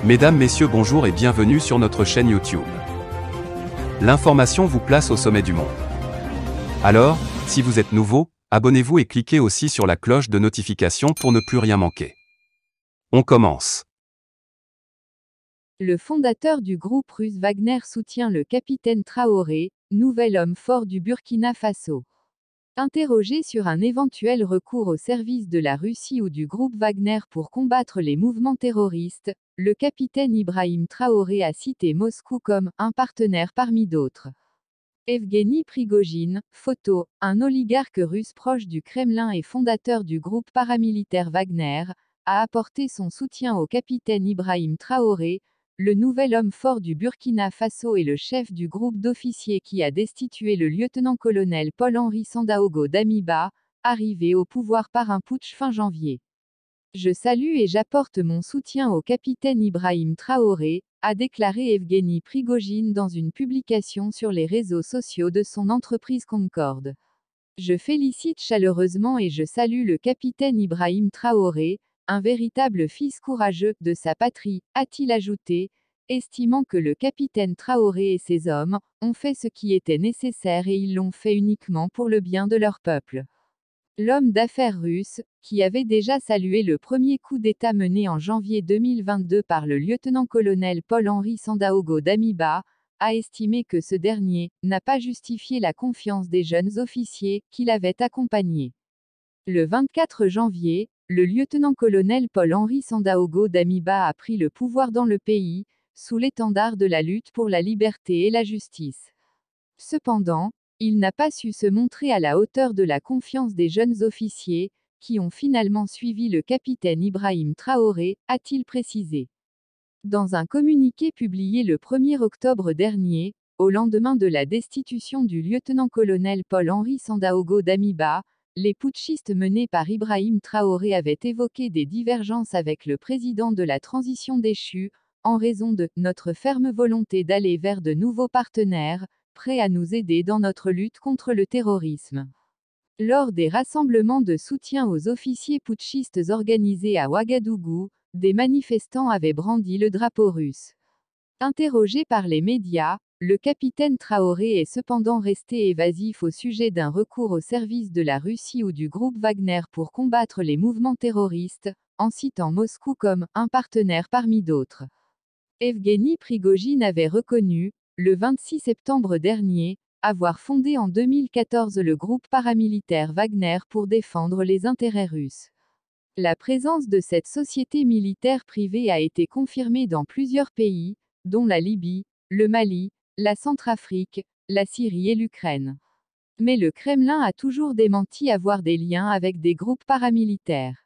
Mesdames, Messieurs, bonjour et bienvenue sur notre chaîne YouTube. L'information vous place au sommet du monde. Alors, si vous êtes nouveau, abonnez-vous et cliquez aussi sur la cloche de notification pour ne plus rien manquer. On commence. Le fondateur du groupe russe Wagner soutient le capitaine Traoré, nouvel homme fort du Burkina Faso. Interrogé sur un éventuel recours au service de la Russie ou du groupe Wagner pour combattre les mouvements terroristes, le capitaine Ibrahim Traoré a cité Moscou comme un partenaire parmi d'autres. Evgeny Prigojine, photo, un oligarque russe proche du Kremlin et fondateur du groupe paramilitaire Wagner, a apporté son soutien au capitaine Ibrahim Traoré, le nouvel homme fort du Burkina Faso et le chef du groupe d'officiers qui a destitué le lieutenant-colonel Paul-Henri Sandaogo Damiba, arrivé au pouvoir par un putsch fin janvier. Je salue et j'apporte mon soutien au capitaine Ibrahim Traoré, a déclaré Evgeny Prigojine dans une publication sur les réseaux sociaux de son entreprise Concorde. Je félicite chaleureusement et je salue le capitaine Ibrahim Traoré, un véritable fils courageux de sa patrie, a-t-il ajouté, estimant que le capitaine Traoré et ses hommes ont fait ce qui était nécessaire et ils l'ont fait uniquement pour le bien de leur peuple. L'homme d'affaires russe, qui avait déjà salué le premier coup d'État mené en janvier 2022 par le lieutenant-colonel Paul-Henri Sandaogo Damiba, a estimé que ce dernier n'a pas justifié la confiance des jeunes officiers qui l'avaient accompagné. Le 24 janvier, le lieutenant-colonel Paul-Henri Sandaogo Damiba a pris le pouvoir dans le pays, sous l'étendard de la lutte pour la liberté et la justice. Cependant, il n'a pas su se montrer à la hauteur de la confiance des jeunes officiers, qui ont finalement suivi le capitaine Ibrahim Traoré, a-t-il précisé. Dans un communiqué publié le 1er octobre dernier, au lendemain de la destitution du lieutenant-colonel Paul-Henri Sandaogo Damiba, les putschistes menés par Ibrahim Traoré avaient évoqué des divergences avec le président de la transition déchu, en raison de notre ferme volonté d'aller vers de nouveaux partenaires, prêts à nous aider dans notre lutte contre le terrorisme. Lors des rassemblements de soutien aux officiers putschistes organisés à Ouagadougou, des manifestants avaient brandi le drapeau russe. Interrogé par les médias, le capitaine Traoré est cependant resté évasif au sujet d'un recours au service de la Russie ou du groupe Wagner pour combattre les mouvements terroristes, en citant Moscou comme un partenaire parmi d'autres. Evgeny Prigojine avait reconnu, le 26 septembre dernier, avoir fondé en 2014 le groupe paramilitaire Wagner pour défendre les intérêts russes. La présence de cette société militaire privée a été confirmée dans plusieurs pays, dont la Libye, le Mali, la Centrafrique, la Syrie et l'Ukraine. Mais le Kremlin a toujours démenti avoir des liens avec des groupes paramilitaires.